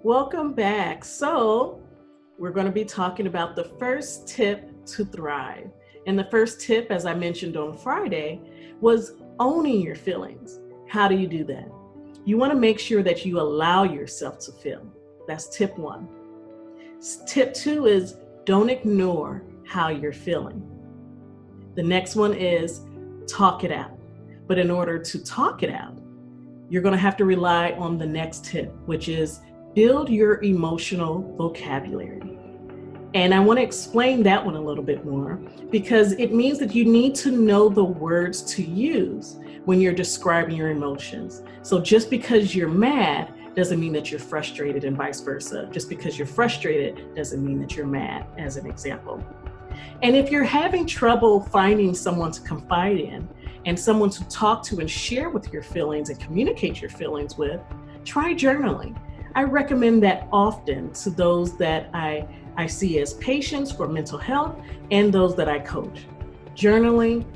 Welcome back. So we're going to be talking about the first tip to thrive. And the first tip, as I mentioned on Friday, was owning your feelings. How do you do that? You want to make sure that you allow yourself to feel. That's tip one. Tip two is don't ignore how you're feeling. The next one is talk it out. But in order to talk it out, you're going to have to rely on the next tip, which is build your emotional vocabulary. And I want to explain that one a little bit more because it means that you need to know the words to use when you're describing your emotions. So just because you're mad doesn't mean that you're frustrated and vice versa. Just because you're frustrated doesn't mean that you're mad, as an example. And if you're having trouble finding someone to confide in and someone to talk to and share with your feelings and communicate your feelings with, try journaling. I recommend that often to those that I see as patients for mental health and those that I coach. Journaling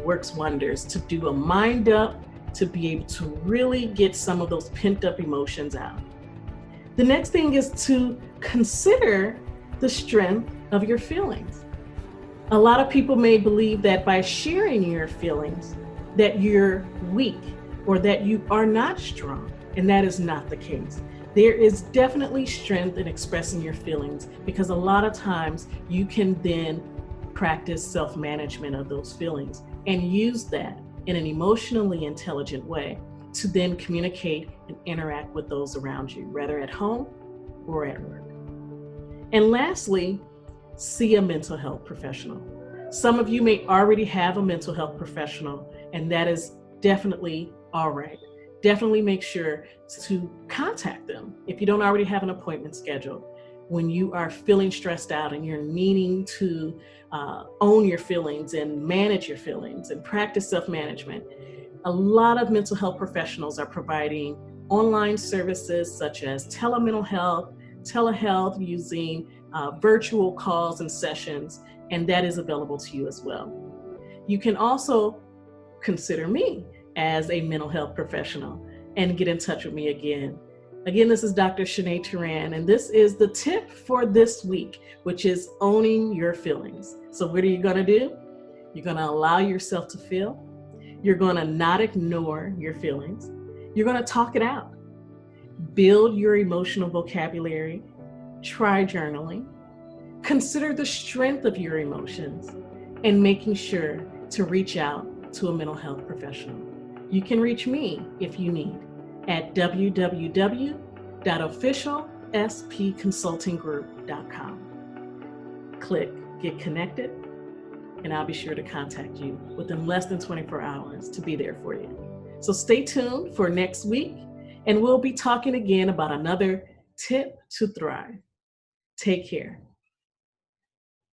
works wonders to do a mind up, to be able to really get some of those pent up emotions out. The next thing is to consider the strength of your feelings. A lot of people may believe that by sharing your feelings that you're weak or that you are not strong, and that is not the case. There is definitely strength in expressing your feelings because a lot of times you can then practice self-management of those feelings and use that in an emotionally intelligent way to then communicate and interact with those around you, whether at home or at work. And lastly, see a mental health professional. Some of you may already have a mental health professional, and that is definitely all right. Definitely make sure to contact them if you don't already have an appointment scheduled. When you are feeling stressed out and you're needing to own your feelings and manage your feelings and practice self-management, a lot of mental health professionals are providing online services such as telemental health, telehealth using virtual calls and sessions, and that is available to you as well. You can also consider me as a mental health professional and get in touch with me again. Again, this is Dr. Shanae Turan, and this is the tip for this week, which is owning your feelings. So what are you going to do? You're going to allow yourself to feel. You're going to not ignore your feelings. You're going to talk it out. Build your emotional vocabulary. Try journaling. Consider the strength of your emotions and making sure to reach out to a mental health professional. You can reach me if you need at www.officialspconsultinggroup.com. Click Get Connected, and I'll be sure to contact you within less than 24 hours to be there for you. So stay tuned for next week, and we'll be talking again about another tip to thrive. Take care.